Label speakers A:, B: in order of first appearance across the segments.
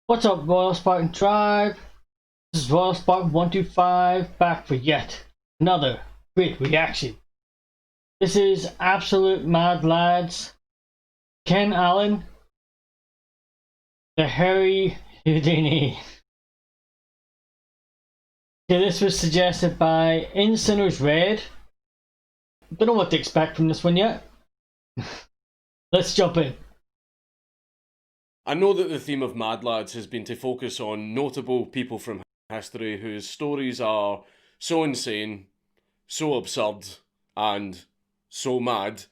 A: What's up, Royal Spartan Tribe? This is Royal Spartan 125 back for yet another great reaction. This is Absolute Mad Lads, Ken Allen, the Hairy Houdini. Okay, this was suggested by In Sinners Red. Don't know what to expect from this one yet. Let's jump in.
B: I know that the theme of Mad Lads has been to focus on notable people from history whose stories are so insane, so absurd, and so mad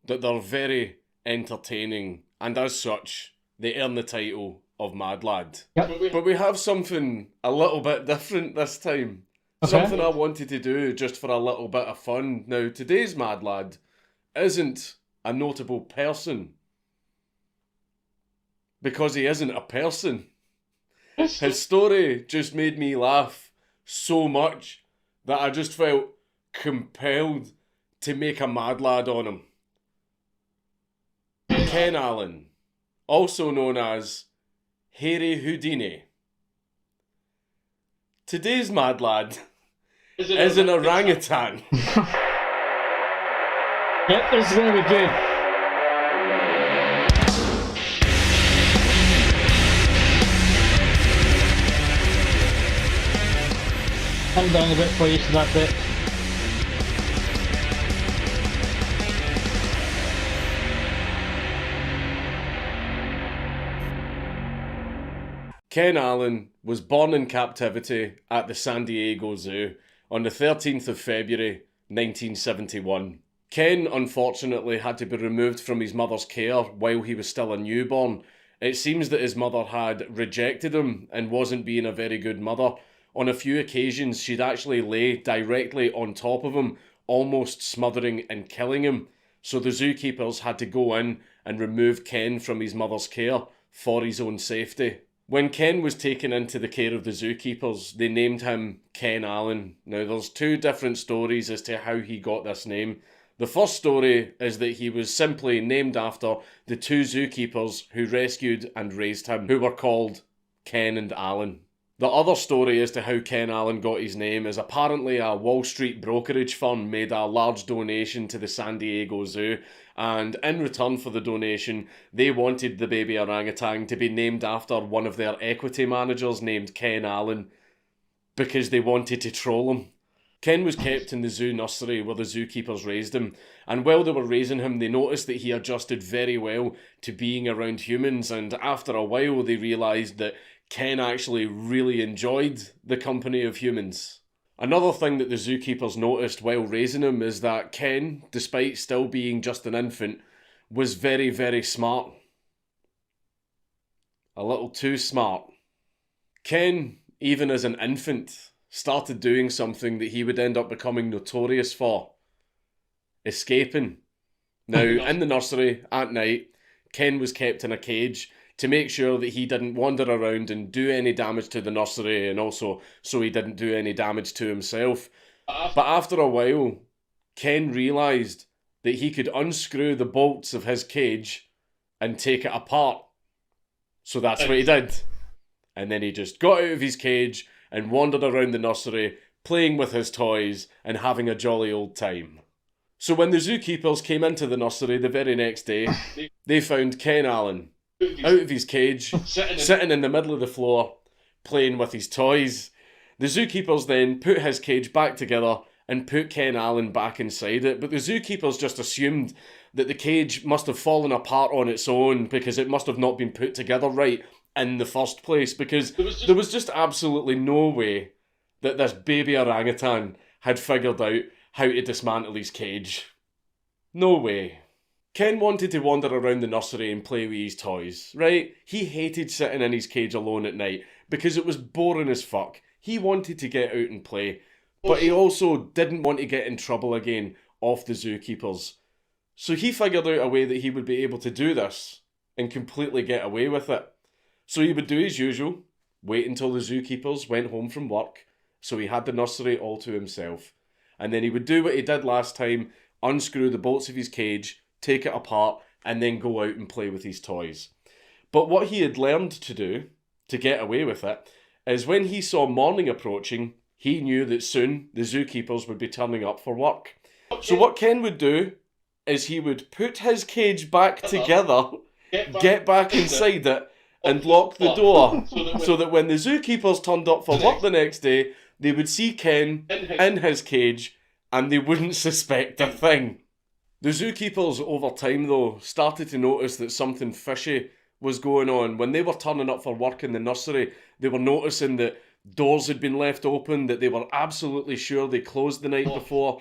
B: that they're very entertaining, and as such, they earn the title of Mad Lad.
A: Yep.
B: But we have something a little bit different this time.
A: Okay.
B: Something I wanted to do just for a little bit of fun. Now, today's Mad Lad isn't a notable person, because he isn't a person. His story just made me laugh so much that I just felt compelled to make a Mad Lad on him. Ken Allen, also known as Hairy Houdini. Today's Mad Lad is an orangutan.
A: Yep, this is gonna be good. I'm down a bit for you to that bit.
B: Ken Allen was born in captivity at the San Diego Zoo on the 13th of February 1971. Ken unfortunately had to be removed from his mother's care while he was still a newborn. It seems that his mother had rejected him and wasn't being a very good mother. On a few occasions, she'd actually lay directly on top of him, almost smothering and killing him. So the zookeepers had to go in and remove Ken from his mother's care for his own safety. When Ken was taken into the care of the zookeepers, they named him Ken Allen. Now, there's two different stories as to how he got this name. The first story is that he was simply named after the two zookeepers who rescued and raised him, who were called Ken and Allen. The other story as to how Ken Allen got his name is apparently a Wall Street brokerage firm made a large donation to the San Diego Zoo, and in return for the donation, they wanted the baby orangutan to be named after one of their equity managers named Ken Allen, because they wanted to troll him. Ken was kept in the zoo nursery where the zookeepers raised him, and while they were raising him, they noticed that he adjusted very well to being around humans, and after a while they realised that Ken actually really enjoyed the company of humans. Another thing that the zookeepers noticed while raising him is that Ken, despite still being just an infant, was very, very smart. A little too smart. Ken, even as an infant, started doing something that he would end up becoming notorious for. Escaping. Now, in the nursery, at night, Ken was kept in a cage to make sure that he didn't wander around and do any damage to the nursery, and also so he didn't do any damage to himself. But after a while, Ken realised that he could unscrew the bolts of his cage and take it apart. So that's what he did. And then he just got out of his cage and wandered around the nursery, playing with his toys and having a jolly old time. So when the zookeepers came into the nursery the very next day, they found Ken Allen out of his cage, sitting in the middle of the floor, playing with his toys. The zookeepers then put his cage back together and put Ken Allen back inside it, but the zookeepers just assumed that the cage must have fallen apart on its own because it must have not been put together right in the first place, because there was just absolutely no way that this baby orangutan had figured out how to dismantle his cage. No way. Ken wanted to wander around the nursery and play with his toys, right? He hated sitting in his cage alone at night because it was boring as fuck. He wanted to get out and play, but he also didn't want to get in trouble again off the zookeepers. So he figured out a way that he would be able to do this and completely get away with it. So he would do his usual, wait until the zookeepers went home from work, so he had the nursery all to himself. And then he would do what he did last time, unscrew the bolts of his cage, take it apart, and then go out and play with his toys. But what he had learned to do to get away with it is when he saw morning approaching, he knew that soon the zookeepers would be turning up for work. So what Ken would do is he would put his cage back together, get back inside it, and lock the door so that when the zookeepers turned up for work the next day, they would see Ken in his cage and they wouldn't suspect a thing. The zookeepers over time though started to notice that something fishy was going on. When they were turning up for work in the nursery, they were noticing that doors had been left open, that they were absolutely sure they closed the night before,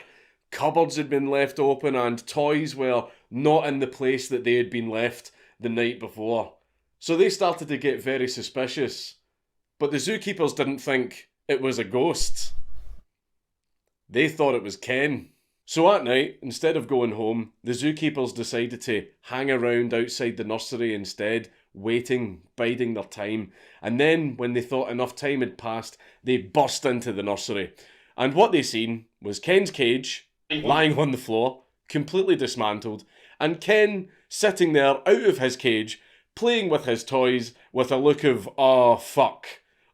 B: cupboards had been left open, and toys were not in the place that they had been left the night before. So they started to get very suspicious. But the zookeepers didn't think it was a ghost. They thought it was Ken. So at night, instead of going home, the zookeepers decided to hang around outside the nursery instead, waiting, biding their time. And then, when they thought enough time had passed, they burst into the nursery. And what they seen was Ken's cage, lying on the floor, completely dismantled, and Ken sitting there out of his cage, playing with his toys with a look of, "oh fuck,"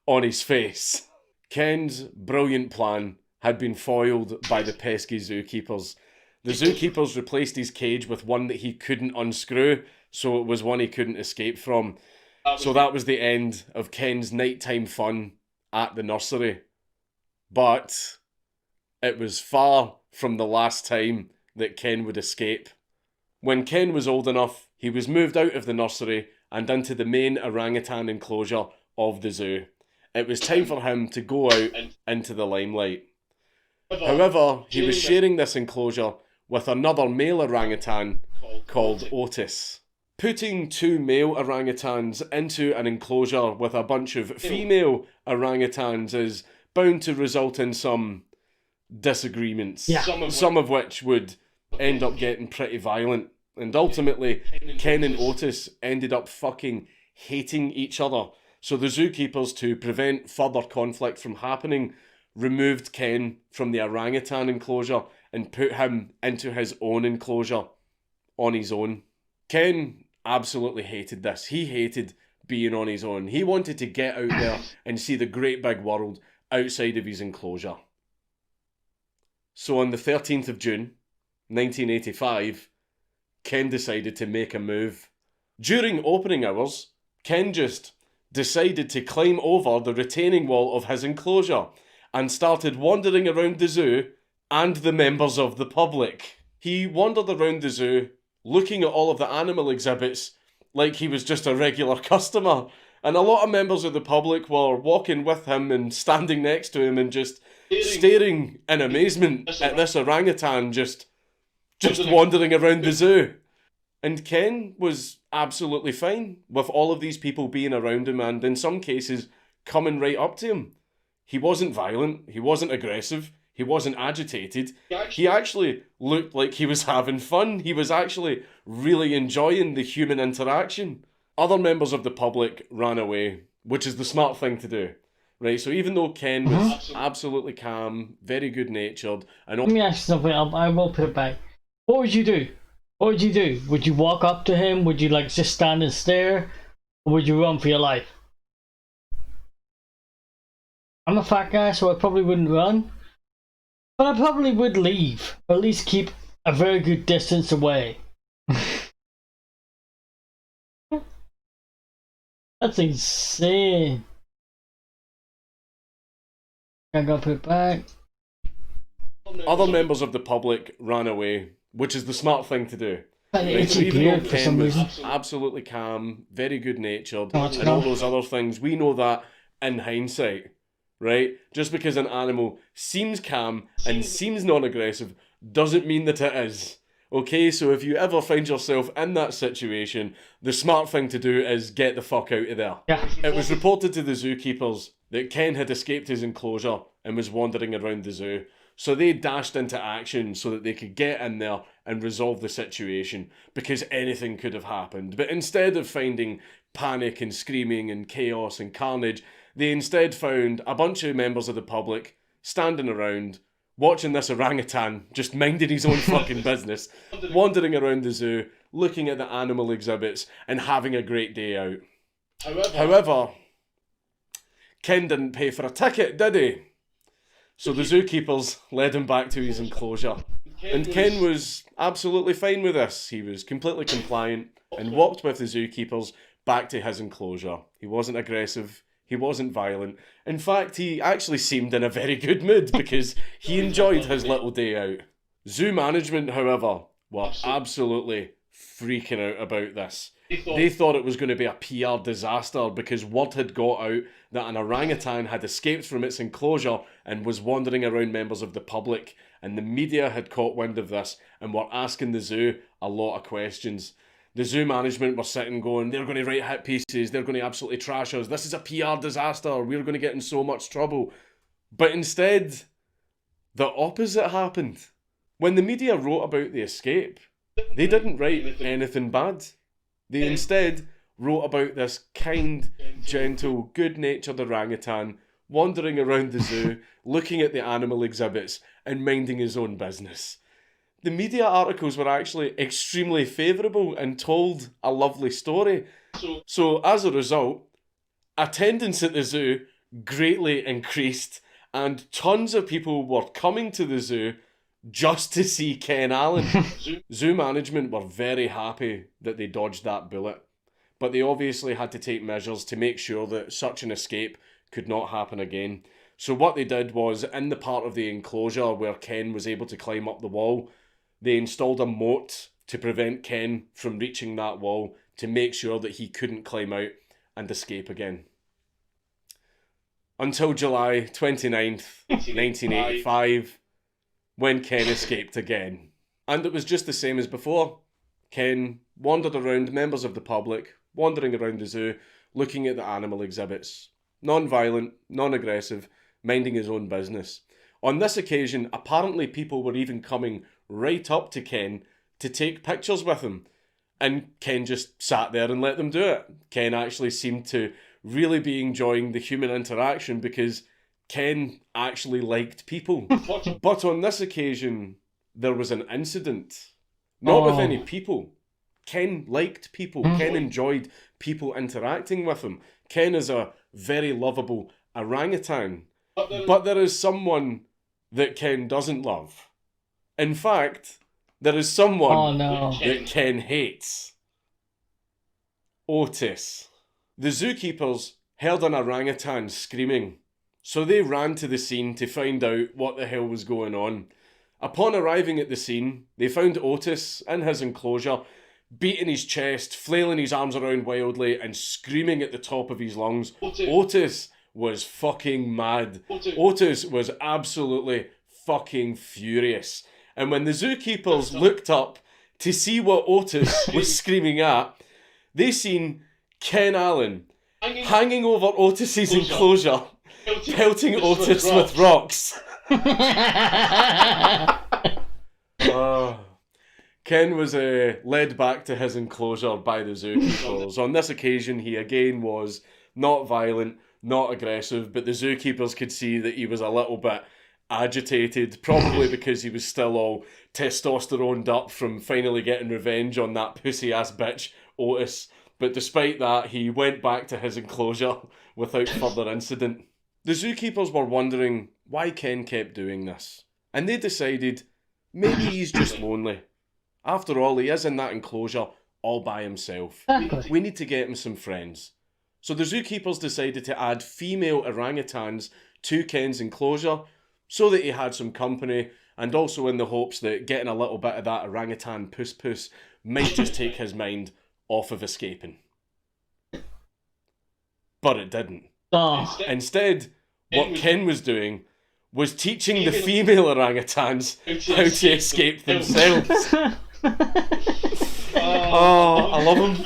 B: on his face. Ken's brilliant plan had been foiled by the pesky zookeepers. The zookeepers replaced his cage with one that he couldn't unscrew, so it was one he couldn't escape from. So that was the end of Ken's nighttime fun at the nursery. But it was far from the last time that Ken would escape. When Ken was old enough, he was moved out of the nursery and into the main orangutan enclosure of the zoo. It was time for him to go out into the limelight. However, he was sharing this enclosure with another male orangutan called Otis. Putting two male orangutans into an enclosure with a bunch of female orangutans is bound to result in some disagreements, some of which would end up getting pretty violent. And ultimately, Ken and Otis ended up fucking hating each other. So the zookeepers, to prevent further conflict from happening, removed Ken from the orangutan enclosure and put him into his own enclosure on his own. Ken absolutely hated this. He hated being on his own. He wanted to get out there and see the great big world outside of his enclosure. So on the 13th of June, 1985, Ken decided to make a move. During opening hours, Ken just decided to climb over the retaining wall of his enclosure and started wandering around the zoo and the members of the public. He wandered around the zoo, looking at all of the animal exhibits like he was just a regular customer. And a lot of members of the public were walking with him and standing next to him and just staring in amazement at this orangutan just wandering around the zoo. And Ken was absolutely fine with all of these people being around him and in some cases coming right up to him. He wasn't violent, he wasn't aggressive, he wasn't agitated. He actually looked like he was having fun. He was actually really enjoying the human interaction. Other members of the public ran away, which is the smart thing to do. Right, so even though Ken was absolutely calm, very good-natured, and...
A: Let me ask you something, I will put it back. What would you do? What would you do? Would you walk up to him? Would you like just stand and stare? Or would you run for your life? I'm a fat guy, so I probably wouldn't run. But I probably would leave. Or at least keep a very good distance away. That's insane. I gotta put it back.
B: Other members of the public ran away, which is the smart thing to do.
A: Right,
B: so even though Ken was absolutely calm, very good-natured, and all those other things, we know that in hindsight, right? Just because an animal seems calm and seems non-aggressive doesn't mean that it is. Okay, so if you ever find yourself in that situation, the smart thing to do is get the fuck out of there.
A: Yeah.
B: It was reported to the zookeepers that Ken had escaped his enclosure and was wandering around the zoo. So they dashed into action so that they could get in there and resolve the situation, because anything could have happened. But instead of finding panic and screaming and chaos and carnage, they instead found a bunch of members of the public standing around, watching this orangutan just minding his own fucking business, wandering around the zoo, looking at the animal exhibits and having a great day out. However, Ken didn't pay for a ticket, did he? So the zookeepers led him back to his enclosure. And Ken was absolutely fine with this. He was completely compliant and walked with the zookeepers back to his enclosure. He wasn't aggressive. He wasn't violent. In fact, he actually seemed in a very good mood because he enjoyed his little day out. Zoo management, however, were absolutely freaking out about this. They thought it was going to be a PR disaster because word had got out that an orangutan had escaped from its enclosure and was wandering around members of the public, and the media had caught wind of this and were asking the zoo a lot of questions. The zoo management were sitting going, they're going to write hit pieces, they're going to absolutely trash us, this is a PR disaster, we're going to get in so much trouble. But instead, the opposite happened. When the media wrote about the escape, they didn't write anything bad. They instead wrote about this kind, gentle, good-natured orangutan wandering around the zoo, looking at the animal exhibits and minding his own business. The media articles were actually extremely favourable and told a lovely story. So as a result, attendance at the zoo greatly increased and tons of people were coming to the zoo just to see Ken Allen. Zoo management were very happy that they dodged that bullet, but they obviously had to take measures to make sure that such an escape could not happen again. So what they did was, in the part of the enclosure where Ken was able to climb up the wall, they installed a moat to prevent Ken from reaching that wall to make sure that he couldn't climb out and escape again. Until July 29th, 1985, when Ken escaped again. And it was just the same as before. Ken wandered around members of the public, wandering around the zoo, looking at the animal exhibits. Non-violent, non-aggressive, minding his own business. On this occasion, apparently people were even coming right up to Ken to take pictures with him. And Ken just sat there and let them do it. Ken actually seemed to really be enjoying the human interaction because Ken actually liked people. But on this occasion, there was an incident. Not with any people. Ken liked people. Ken enjoyed people interacting with him. Ken is a very lovable orangutan. But there is someone that Ken doesn't love. In fact, there is someone that Ken hates. Otis. The zookeepers heard an orangutan screaming, so they ran to the scene to find out what the hell was going on. Upon arriving at the scene, they found Otis in his enclosure, beating his chest, flailing his arms around wildly and screaming at the top of his lungs. Otis was fucking mad. Otis was absolutely fucking furious. And when the zookeepers looked up to see what Otis was screaming at, they seen Ken Allen hanging over Otis's enclosure, pelting Otis with rocks. Ken was led back to his enclosure by the zookeepers. On this occasion, he again was not violent, not aggressive, but the zookeepers could see that he was a little bit agitated, probably because he was still all testosteroned up from finally getting revenge on that pussy-ass bitch, Otis. But despite that, he went back to his enclosure without further incident. The zookeepers were wondering why Ken kept doing this, and they decided maybe he's just lonely. After all, he is in that enclosure all by himself.
A: Exactly.
B: We need to get him some friends. So the zookeepers decided to add female orangutans to Ken's enclosure so that he had some company, and also in the hopes that getting a little bit of that orangutan puss might just take his mind off of escaping. But it didn't. Instead, what Ken was doing was teaching the female orangutans how to escape themselves. I love him.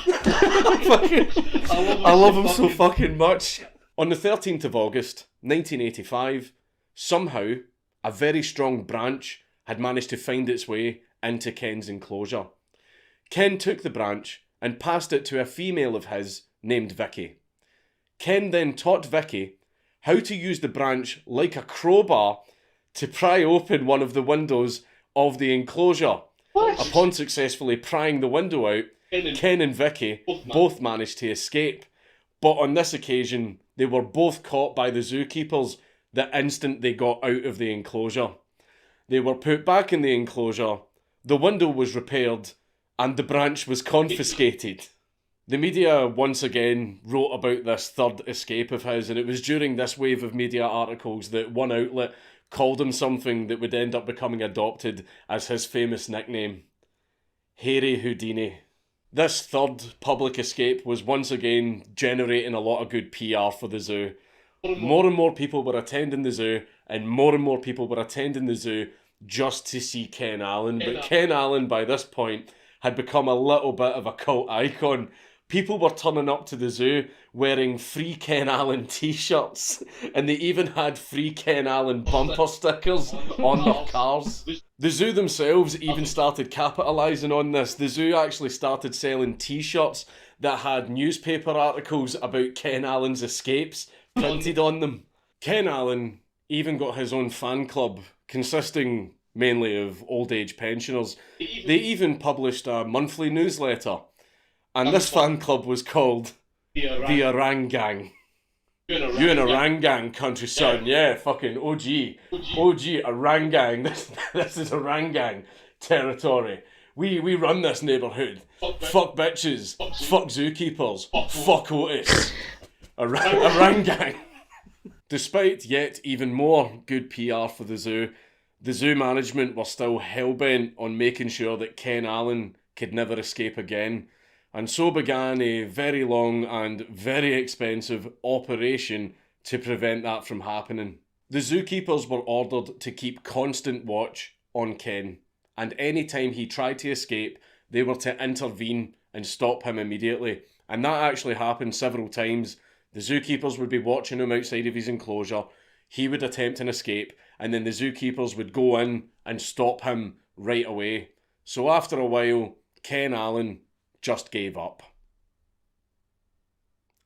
B: I love him so fucking much. On the 13th of August, 1985, somehow a very strong branch had managed to find its way into Ken's enclosure. Ken took the branch and passed it to a female of his named Vicky. Ken then taught Vicky how to use the branch like a crowbar to pry open one of the windows of the enclosure.
A: What?
B: Upon successfully prying the window out, Ken and Vicky both managed to escape. But on this occasion, they were both caught by the zookeepers the instant they got out of the enclosure. They were put back in the enclosure, the window was repaired, and the branch was confiscated. The media once again wrote about this third escape of his, and it was during this wave of media articles that one outlet called him something that would end up becoming adopted as his famous nickname, Hairy Houdini. This third public escape was once again generating a lot of good PR for the zoo. More and more people were attending the zoo, and more people were attending the zoo just to see Ken Allen. But Ken Allen, by this point, had become a little bit of a cult icon. People were turning up to the zoo wearing free Ken Allen t-shirts, and they even had free Ken Allen bumper stickers on their cars. The zoo themselves even started capitalising on this. The zoo actually started selling t-shirts that had newspaper articles about Ken Allen's escapes printed on them. Ken Allen even got his own fan club, consisting mainly of old age pensioners. They even published a monthly newsletter, and this fan club was called the Orang Gang. You an Orang Gang country son, yeah, fucking OG Orang Gang. This is Orang Gang territory. We run this neighbourhood. Fuck bitches, fuck zookeepers, fuck Otis. Orang Gang. Despite yet even more good PR for the zoo management were still hell-bent on making sure that Ken Allen could never escape again, and so began a very long and very expensive operation to prevent that from happening. The zookeepers were ordered to keep constant watch on Ken, and any time he tried to escape, they were to intervene and stop him immediately, and that actually happened several times. The zookeepers would be watching him outside of his enclosure, he would attempt an escape, and then the zookeepers would go in and stop him right away. So after a while, Ken Allen just gave up.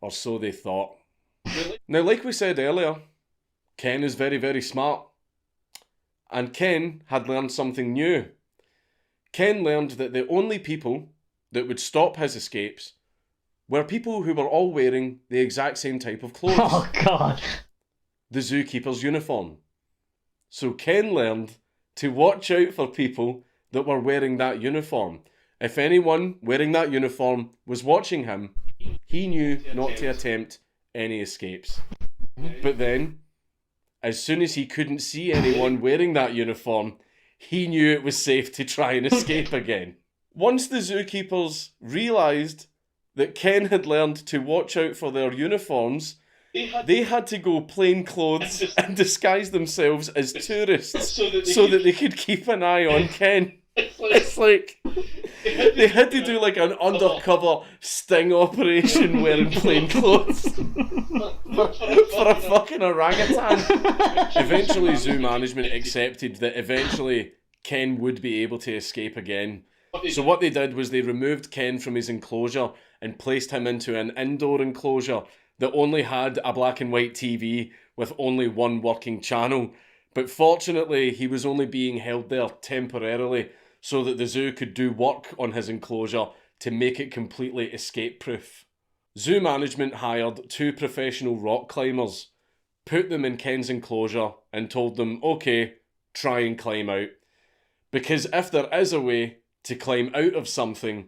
B: Or so they thought. Now, like we said earlier, Ken is very, very smart. And Ken had learned something new. Ken learned that the only people that would stop his escapes were people who were all wearing the exact same type of clothes.
A: Oh, God.
B: The zookeeper's uniform. So Ken learned to watch out for people that were wearing that uniform. If anyone wearing that uniform was watching him, he knew not to attempt any escapes. But then, as soon as he couldn't see anyone wearing that uniform, he knew it was safe to try and escape again. Once the zookeepers realised that Ken had learned to watch out for their uniforms, they had to go plain clothes and disguise themselves as tourists so that they could keep an eye on Ken. It's like they had to do like an undercover sting operation wearing plain clothes for a fucking orangutan. Eventually, zoo management accepted that eventually Ken would be able to escape again. So what they did was they removed Ken from his enclosure and placed him into an indoor enclosure that only had a black and white TV with only one working channel. But fortunately, he was only being held there temporarily so that the zoo could do work on his enclosure to make it completely escape-proof. Zoo management hired 2 professional rock climbers, put them in Ken's enclosure and told them, okay, try and climb out. Because if there is a way to climb out of something,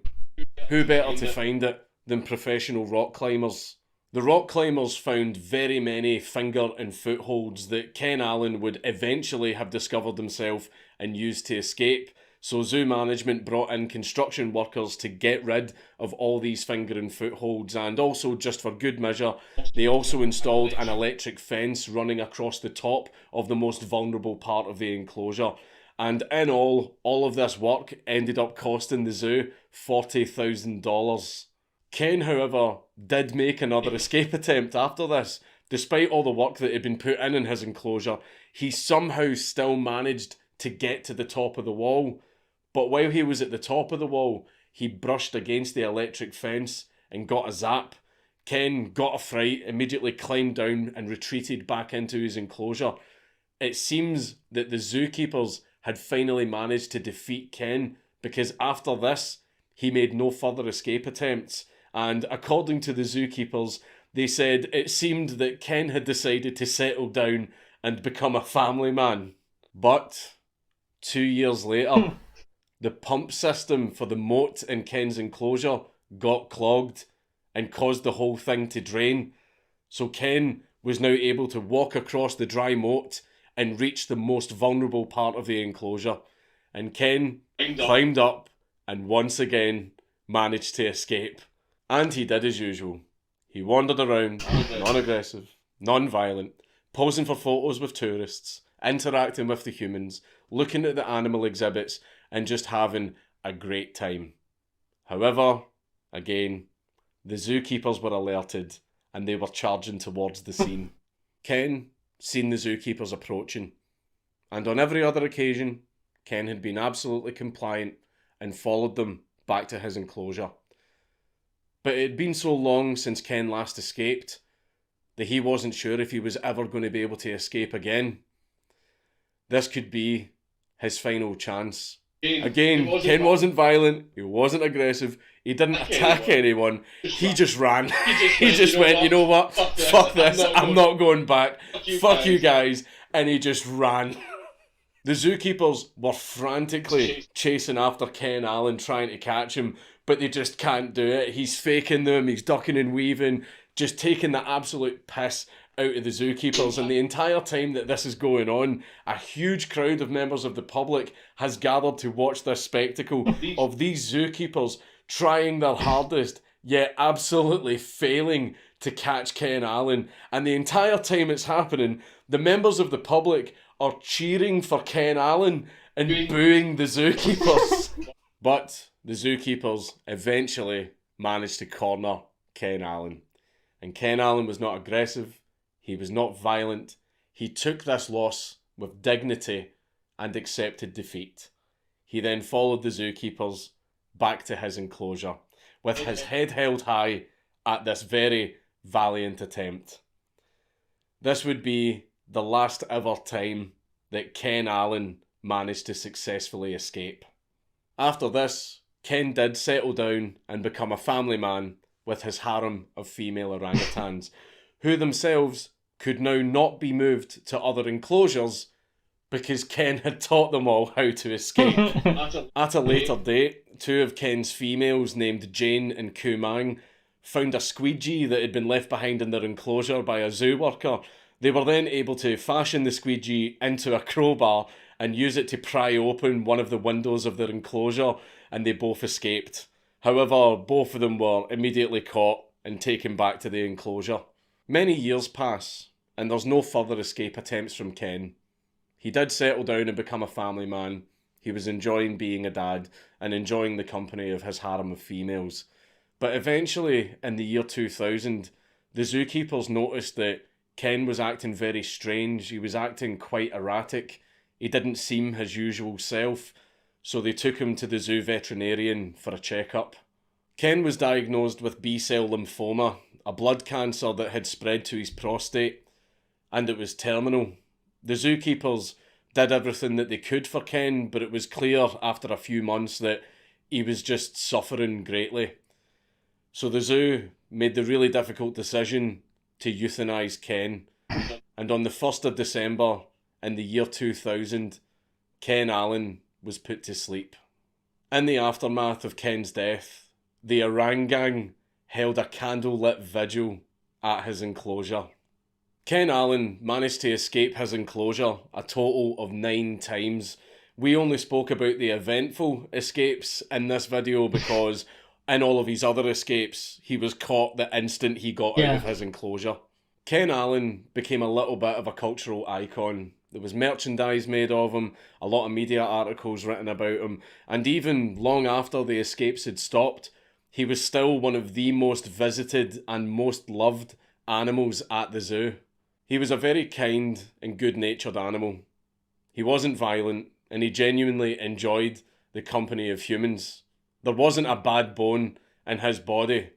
B: who better to find it than professional rock climbers? The rock climbers found very many finger and footholds that Ken Allen would eventually have discovered himself and used to escape. So zoo management brought in construction workers to get rid of all these finger and footholds, and also, just for good measure, they also installed an electric fence running across the top of the most vulnerable part of the enclosure. And in all of this work ended up costing the zoo $40,000. Ken, however, did make another escape attempt after this. Despite all the work that had been put in his enclosure, he somehow still managed to get to the top of the wall. But while he was at the top of the wall, he brushed against the electric fence and got a zap. Ken got a fright, immediately climbed down and retreated back into his enclosure. It seems that the zookeepers had finally managed to defeat Ken, because after this, he made no further escape attempts. And according to the zookeepers, they said it seemed that Ken had decided to settle down and become a family man. But 2 years later, the pump system for the moat in Ken's enclosure got clogged and caused the whole thing to drain. So Ken was now able to walk across the dry moat and reach the most vulnerable part of the enclosure. And Ken climbed up and once again managed to escape. And he did as usual. He wandered around, non-aggressive, non-violent, posing for photos with tourists, interacting with the humans, looking at the animal exhibits, and just having a great time. However, again, the zookeepers were alerted and they were charging towards the scene. Ken seen the zookeepers approaching, and on every other occasion, Ken had been absolutely compliant and followed them back to his enclosure. But it had been so long since Ken last escaped that he wasn't sure if he was ever going to be able to escape again. This could be his final chance. Again, Ken wasn't violent, he wasn't aggressive, he didn't attack anyone, he just ran. He just went, you know what, fuck this, I'm not going back, fuck you guys, and he just ran. The zookeepers were frantically chasing after Ken Allen, trying to catch him, but they just can't do it. He's faking them, he's ducking and weaving, just taking the absolute piss out of the zookeepers. And the entire time that this is going on, a huge crowd of members of the public has gathered to watch this spectacle of these zookeepers trying their hardest, yet absolutely failing to catch Ken Allen. And the entire time it's happening, the members of the public are cheering for Ken Allen and booing the zookeepers. But the zookeepers eventually managed to corner Ken Allen. And Ken Allen was not aggressive, he was not violent, he took this loss with dignity and accepted defeat. He then followed the zookeepers back to his enclosure, with his head held high at this very valiant attempt. This would be the last ever time that Ken Allen managed to successfully escape. After this, Ken did settle down and become a family man with his harem of female orangutans, who themselves could now not be moved to other enclosures because Ken had taught them all how to escape. At a later date, two of Ken's females named Jane and Kumang found a squeegee that had been left behind in their enclosure by a zoo worker. They were then able to fashion the squeegee into a crowbar and use it to pry open one of the windows of their enclosure, and they both escaped. However, both of them were immediately caught and taken back to the enclosure. Many years pass, and there's no further escape attempts from Ken. He did settle down and become a family man. He was enjoying being a dad and enjoying the company of his harem of females. But eventually, in the year 2000, the zookeepers noticed that Ken was acting very strange. He was acting quite erratic. He didn't seem his usual self, so they took him to the zoo veterinarian for a checkup. Ken was diagnosed with B-cell lymphoma, a blood cancer that had spread to his prostate, and it was terminal. The zookeepers did everything that they could for Ken, but it was clear after a few months that he was just suffering greatly. So the zoo made the really difficult decision to euthanize Ken, and on the 1st of December in the year 2000, Ken Allen was put to sleep. In the aftermath of Ken's death, the Orangang held a candlelit vigil at his enclosure. Ken Allen managed to escape his enclosure a total of 9 times. We only spoke about the eventful escapes in this video because in all of his other escapes, he was caught the instant he got out of his enclosure. Ken Allen became a little bit of a cultural icon. There was merchandise made of him, a lot of media articles written about him, and even long after the escapes had stopped, he was still one of the most visited and most loved animals at the zoo. He was a very kind and good-natured animal. He wasn't violent, and he genuinely enjoyed the company of humans. There wasn't a bad bone in his body.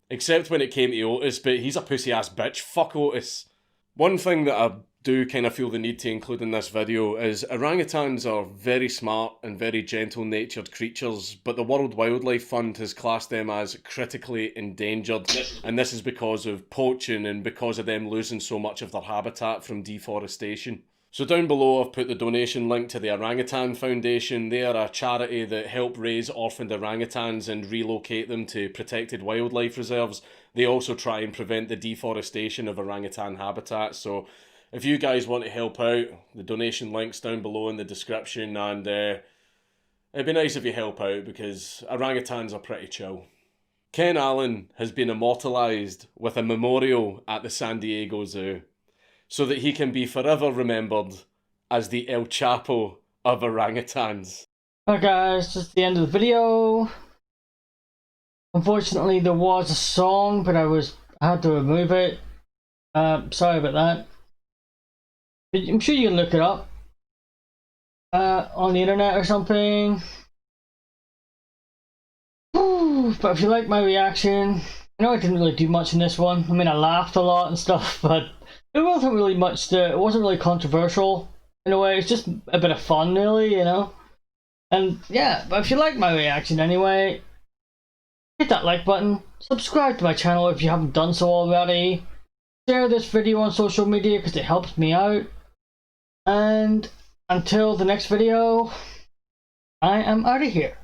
B: Except when it came to Otis, but he's a pussy-ass bitch. Fuck Otis. One thing that I do kind of feel the need to include in this video is orangutans are very smart and very gentle-natured creatures, but the World Wildlife Fund has classed them as critically endangered, and this is because of poaching and because of them losing so much of their habitat from deforestation. So down below I've put the donation link to the Orangutan Foundation. They are a charity that help raise orphaned orangutans and relocate them to protected wildlife reserves. They also try and prevent the deforestation of orangutan habitat. So if you guys want to help out, the donation link's down below in the description, and it'd be nice if you help out because orangutans are pretty chill. Ken Allen has been immortalised with a memorial at the San Diego Zoo, so that he can be forever remembered as the El Chapo of orangutans.
A: Alright guys, just the end of the video. Unfortunately there was a song, but I had to remove it. Sorry about that. I'm sure you can look it up on the internet or something. But if you like my reaction, I know I didn't really do much in this one. I mean, I laughed a lot and stuff, but it wasn't really much it wasn't really controversial in a way. It's just a bit of fun, really, you know. And yeah, but if you like my reaction anyway, hit that like button, subscribe to my channel if you haven't done so already, share this video on social media because it helps me out. And until the next video, I am out of here.